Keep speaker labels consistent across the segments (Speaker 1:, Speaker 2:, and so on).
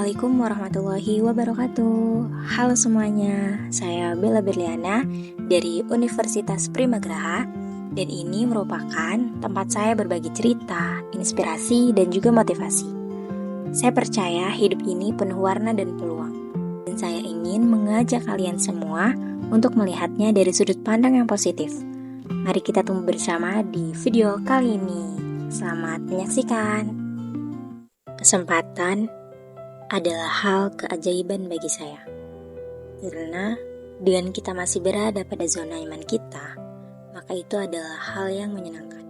Speaker 1: Assalamualaikum warahmatullahi wabarakatuh. Halo semuanya, saya Bella Berliana dari Universitas Primagraha. Dan ini merupakan tempat saya berbagi cerita, inspirasi, dan juga motivasi. Saya percaya hidup ini penuh warna dan peluang. Dan saya ingin mengajak kalian semua untuk melihatnya dari sudut pandang yang positif. Mari kita tumbuh bersama di video kali ini. Selamat menyaksikan. Kesempatan adalah hal keajaiban bagi saya. Karena dengan kita masih berada pada zona nyaman kita, maka itu adalah hal yang menyenangkan.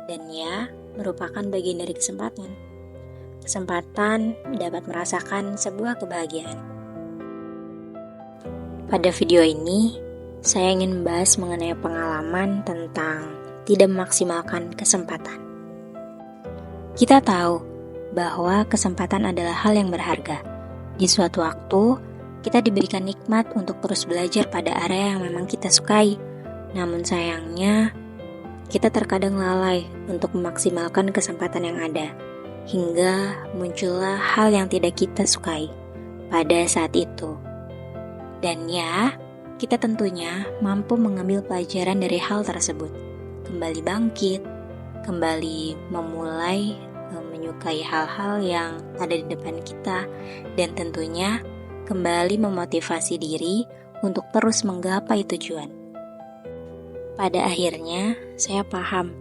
Speaker 1: Dan ya, merupakan bagian dari kesempatan. Kesempatan dapat merasakan sebuah kebahagiaan. Pada video ini, saya ingin membahas mengenai pengalaman tentang tidak memaksimalkan kesempatan. Kita tahu bahwa kesempatan adalah hal yang berharga. Di suatu waktu, kita diberikan nikmat untuk terus belajar pada area yang memang kita sukai. Namun sayangnya, kita terkadang lalai untuk memaksimalkan kesempatan yang ada, hingga muncullah hal yang tidak kita sukai pada saat itu. Dan ya, kita tentunya mampu mengambil pelajaran dari hal tersebut, kembali bangkit, kembali memulai menyukai hal-hal yang ada di depan kita, dan tentunya kembali memotivasi diri untuk terus menggapai tujuan. Pada akhirnya, saya paham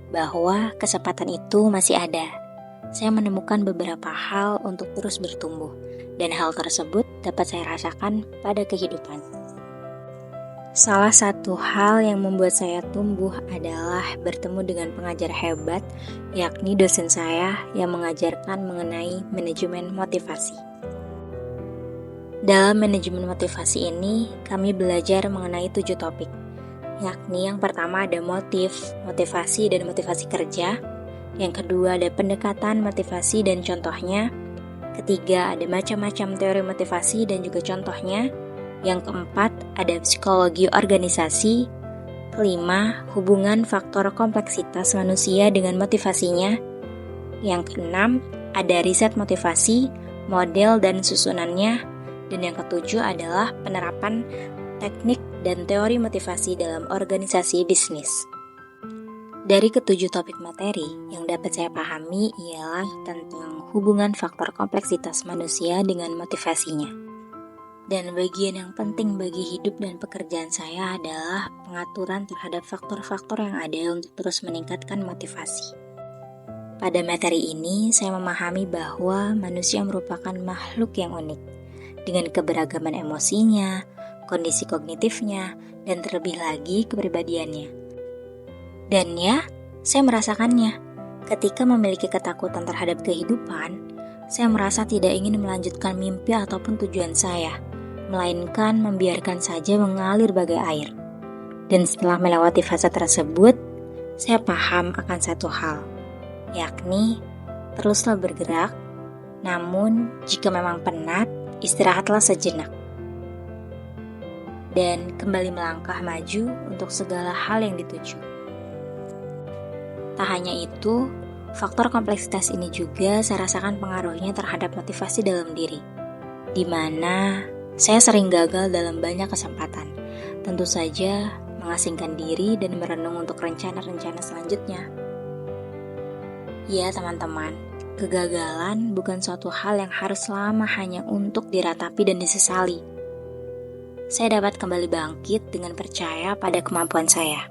Speaker 1: bahwa kesempatan itu masih ada. Saya menemukan beberapa hal untuk terus bertumbuh, dan hal tersebut dapat saya rasakan pada kehidupan. Salah satu hal yang membuat saya tumbuh adalah bertemu dengan pengajar hebat, yakni dosen saya yang mengajarkan mengenai manajemen motivasi. Dalam manajemen motivasi ini, kami belajar mengenai 7 topik, yakni yang pertama ada motivasi dan motivasi kerja, yang kedua ada pendekatan motivasi dan contohnya, ketiga ada macam-macam teori motivasi dan juga contohnya, yang keempat, ada psikologi organisasi. Kelima, hubungan faktor kompleksitas manusia dengan motivasinya. Yang keenam, ada riset motivasi, model dan susunannya. Dan yang ketujuh adalah penerapan teknik dan teori motivasi dalam organisasi bisnis. Dari ketujuh topik materi yang dapat saya pahami ialah tentang hubungan faktor kompleksitas manusia dengan motivasinya. Dan bagian yang penting bagi hidup dan pekerjaan saya adalah pengaturan terhadap faktor-faktor yang ada untuk terus meningkatkan motivasi. Pada materi ini, saya memahami bahwa manusia merupakan makhluk yang unik, dengan keberagaman emosinya, kondisi kognitifnya, dan terlebih lagi kepribadiannya. Dan ya, saya merasakannya. Ketika memiliki ketakutan terhadap kehidupan, saya merasa tidak ingin melanjutkan mimpi ataupun tujuan saya, melainkan membiarkan saja mengalir bagai air. Dan setelah melewati fase tersebut, saya paham akan satu hal, yakni teruslah bergerak, namun jika memang penat, istirahatlah sejenak. Dan kembali melangkah maju untuk segala hal yang dituju. Tak hanya itu, faktor kompleksitas ini juga saya rasakan pengaruhnya terhadap motivasi dalam diri, di mana saya sering gagal dalam banyak kesempatan. Tentu saja mengasingkan diri dan merenung untuk rencana-rencana selanjutnya. Ya teman-teman, kegagalan bukan suatu hal yang harus lama hanya untuk diratapi dan disesali. Saya dapat kembali bangkit dengan percaya pada kemampuan saya.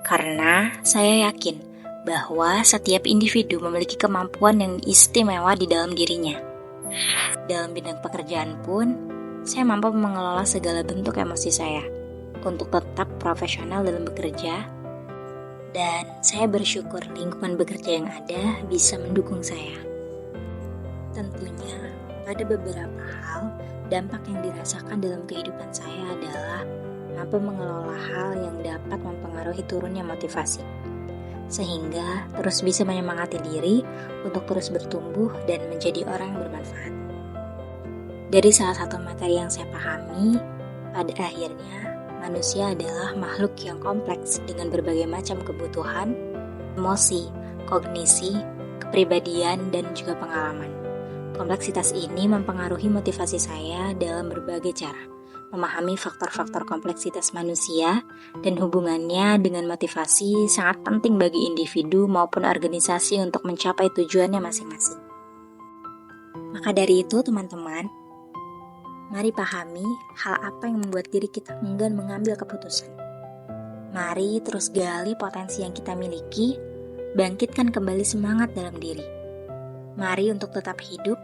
Speaker 1: Karena saya yakin bahwa setiap individu memiliki kemampuan yang istimewa di dalam dirinya. Dalam bidang pekerjaan pun, saya mampu mengelola segala bentuk emosi saya untuk tetap profesional dalam bekerja, dan saya bersyukur lingkungan bekerja yang ada bisa mendukung saya. Tentunya, pada beberapa hal, dampak yang dirasakan dalam kehidupan saya adalah mampu mengelola hal yang dapat mempengaruhi turunnya motivasi, sehingga terus bisa menyemangati diri untuk terus bertumbuh dan menjadi orang yang bermanfaat. Dari salah satu materi yang saya pahami, pada akhirnya manusia adalah makhluk yang kompleks dengan berbagai macam kebutuhan, emosi, kognisi, kepribadian, dan juga pengalaman. Kompleksitas ini mempengaruhi motivasi saya dalam berbagai cara, memahami faktor-faktor kompleksitas manusia dan hubungannya dengan motivasi sangat penting bagi individu maupun organisasi untuk mencapai tujuannya masing-masing. Maka dari itu, teman-teman, mari pahami hal apa yang membuat diri kita enggan mengambil keputusan. Mari terus gali potensi yang kita miliki, bangkitkan kembali semangat dalam diri. Mari untuk tetap hidup,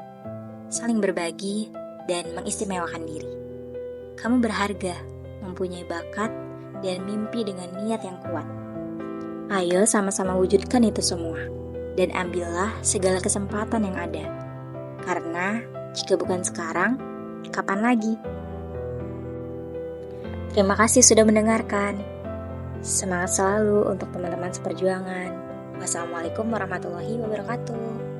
Speaker 1: saling berbagi, dan mengistimewakan diri. Kamu berharga, mempunyai bakat, dan mimpi dengan niat yang kuat. Ayo sama-sama wujudkan itu semua, dan ambillah segala kesempatan yang ada. Karena jika bukan sekarang, kapan lagi? Terima kasih sudah mendengarkan. Semangat selalu untuk teman-teman seperjuangan. Wassalamualaikum warahmatullahi wabarakatuh.